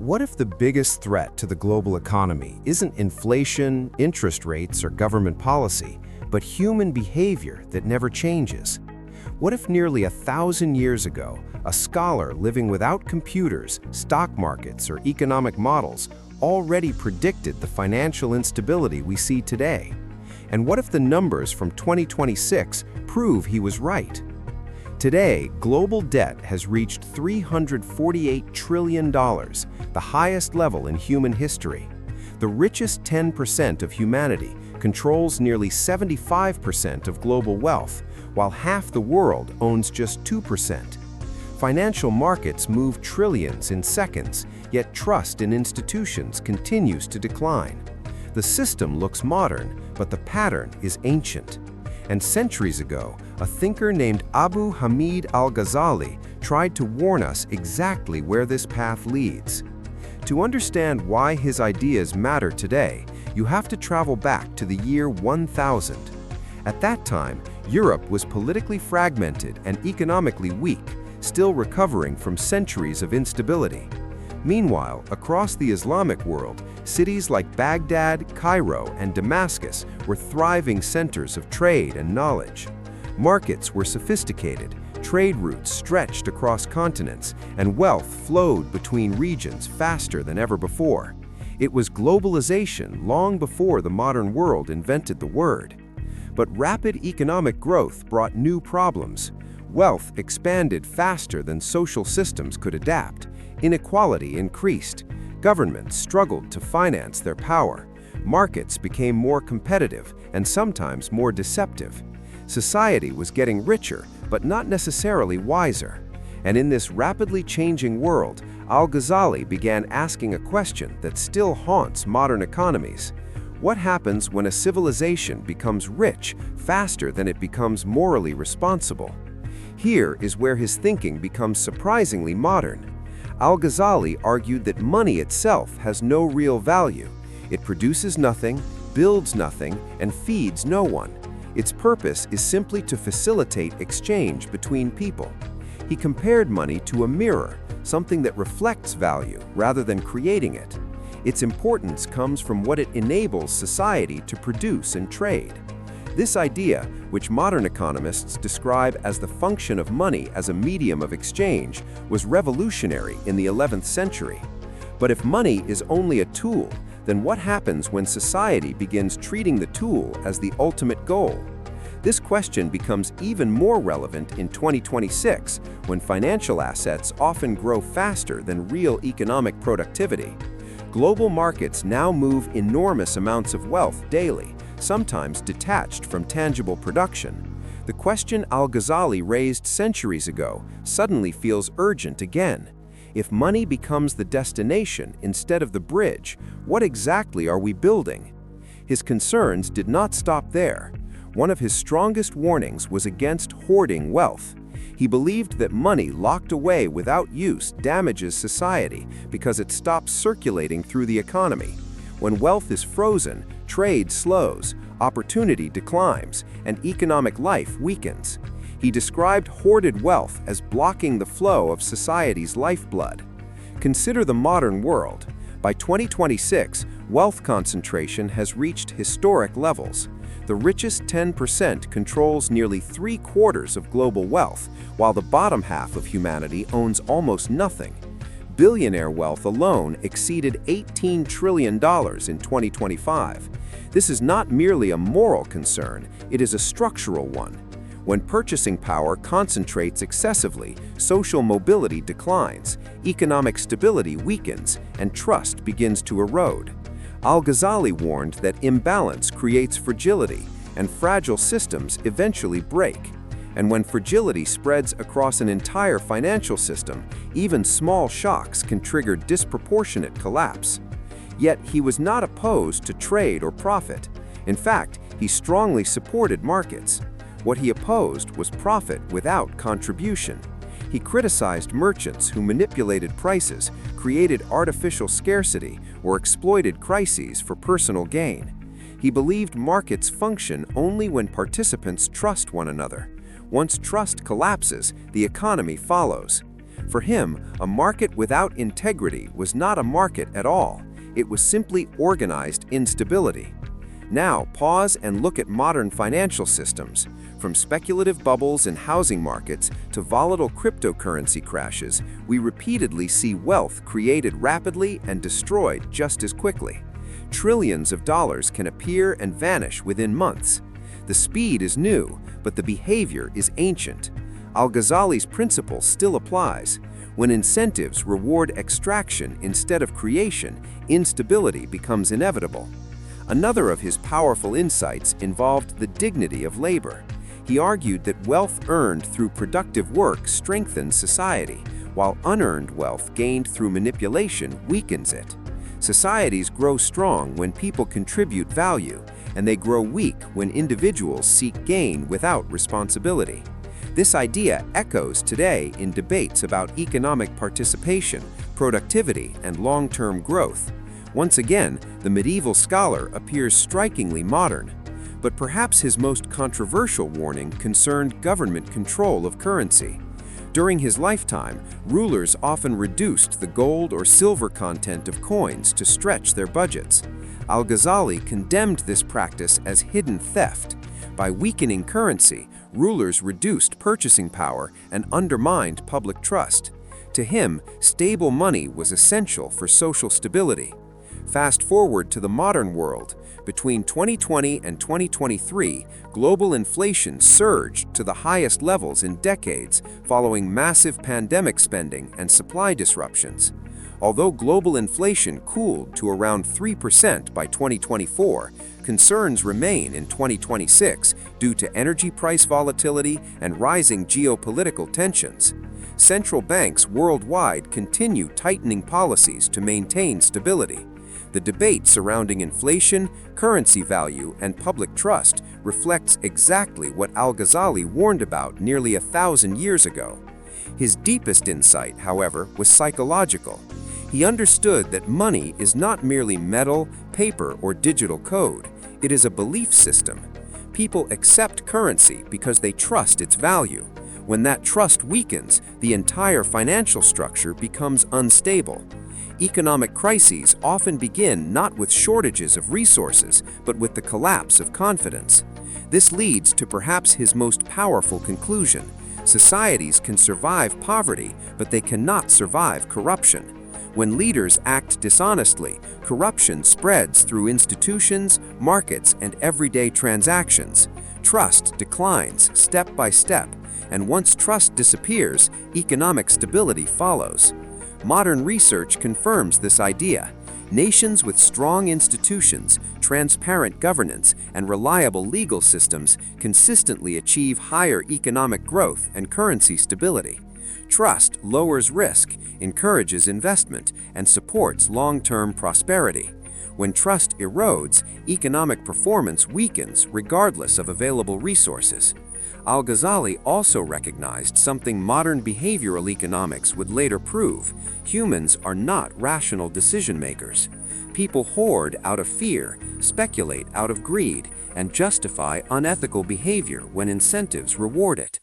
What if the biggest threat to the global economy isn't inflation, interest rates, or government policy, but human behavior that never changes? What if nearly 1,000 years ago, a scholar living without computers, stock markets, or economic models already predicted the financial instability we see today? And what if the numbers from 2026 prove he was right? Today, global debt has reached $348 trillion, the highest level in human history. The richest 10% of humanity controls nearly 75% of global wealth, while half the world owns just 2%. Financial markets move trillions in seconds, yet trust in institutions continues to decline. The system looks modern, but the pattern is ancient. And centuries ago, a thinker named Abu Hamid al-Ghazali tried to warn us exactly where this path leads. To understand why his ideas matter today, you have to travel back to the year 1000. At that time, Europe was politically fragmented and economically weak, still recovering from centuries of instability. Meanwhile, across the Islamic world, cities like Baghdad, Cairo, and Damascus were thriving centers of trade and knowledge. Markets were sophisticated, trade routes stretched across continents, and wealth flowed between regions faster than ever before. It was globalization long before the modern world invented the word. But rapid economic growth brought new problems. Wealth expanded faster than social systems could adapt. Inequality increased. Governments struggled to finance their power. Markets became more competitive and sometimes more deceptive. Society was getting richer, but not necessarily wiser. And in this rapidly changing world, al-Ghazali began asking a question that still haunts modern economies. What happens when a civilization becomes rich faster than it becomes morally responsible? Here is where his thinking becomes surprisingly modern. Al-Ghazali argued that money itself has no real value. It produces nothing, builds nothing, and feeds no one. Its purpose is simply to facilitate exchange between people. He compared money to a mirror, something that reflects value rather than creating it. Its importance comes from what it enables society to produce and trade. This idea, which modern economists describe as the function of money as a medium of exchange, was revolutionary in the 11th century. But if money is only a tool, then what happens when society begins treating the tool as the ultimate goal? This question becomes even more relevant in 2026, when financial assets often grow faster than real economic productivity. Global markets now move enormous amounts of wealth daily, sometimes detached from tangible production. The question al-Ghazali raised centuries ago suddenly feels urgent again. If money becomes the destination instead of the bridge, what exactly are we building? His concerns did not stop there. One of his strongest warnings was against hoarding wealth. He believed that money locked away without use damages society because it stops circulating through the economy. When wealth is frozen, trade slows, opportunity declines, and economic life weakens. He described hoarded wealth as blocking the flow of society's lifeblood. Consider the modern world. By 2026, wealth concentration has reached historic levels. The richest 10% controls nearly 3/4 of global wealth, while the bottom half of humanity owns almost nothing. Billionaire wealth alone exceeded $18 trillion in 2025. This is not merely a moral concern, it is a structural one. When purchasing power concentrates excessively, social mobility declines, economic stability weakens, and trust begins to erode. Al-Ghazali warned that imbalance creates fragility, and fragile systems eventually break. And when fragility spreads across an entire financial system, even small shocks can trigger disproportionate collapse. Yet he was not opposed to trade or profit. In fact, he strongly supported markets. What he opposed was profit without contribution. He criticized merchants who manipulated prices, created artificial scarcity, or exploited crises for personal gain. He believed markets function only when participants trust one another. Once trust collapses, the economy follows. For him, a market without integrity was not a market at all. It was simply organized instability. Now, pause and look at modern financial systems. From speculative bubbles in housing markets to volatile cryptocurrency crashes, we repeatedly see wealth created rapidly and destroyed just as quickly. Trillions of dollars can appear and vanish within months. The speed is new, but the behavior is ancient. Al-Ghazali's principle still applies. When incentives reward extraction instead of creation, instability becomes inevitable. Another of his powerful insights involved the dignity of labor. He argued that wealth earned through productive work strengthens society, while unearned wealth gained through manipulation weakens it. Societies grow strong when people contribute value, and they grow weak when individuals seek gain without responsibility. This idea echoes today in debates about economic participation, productivity, and long-term growth. Once again, the medieval scholar appears strikingly modern, but perhaps his most controversial warning concerned government control of currency. During his lifetime, rulers often reduced the gold or silver content of coins to stretch their budgets. Al-Ghazali condemned this practice as hidden theft. By weakening currency, rulers reduced purchasing power and undermined public trust. To him, stable money was essential for social stability. Fast forward to the modern world. Between 2020 and 2023, global inflation surged to the highest levels in decades following massive pandemic spending and supply disruptions. Although global inflation cooled to around 3% by 2024, concerns remain in 2026 due to energy price volatility and rising geopolitical tensions. Central banks worldwide continue tightening policies to maintain stability. The debate surrounding inflation, currency value, and public trust reflects exactly what Al-Ghazali warned about nearly 1,000 years ago. His deepest insight, however, was psychological. He understood that money is not merely metal, paper, or digital code. It is a belief system. People accept currency because they trust its value. When that trust weakens, the entire financial structure becomes unstable. Economic crises often begin not with shortages of resources, but with the collapse of confidence. This leads to perhaps his most powerful conclusion. Societies can survive poverty, but they cannot survive corruption. When leaders act dishonestly, corruption spreads through institutions, markets, and everyday transactions. Trust declines step by step, and once trust disappears, economic stability follows. Modern research confirms this idea. Nations with strong institutions, transparent governance, and reliable legal systems consistently achieve higher economic growth and currency stability. Trust lowers risk, encourages investment, and supports long-term prosperity. When trust erodes, economic performance weakens regardless of available resources. Al-Ghazali also recognized something modern behavioral economics would later prove: humans are not rational decision-makers. People hoard out of fear, speculate out of greed, and justify unethical behavior when incentives reward it.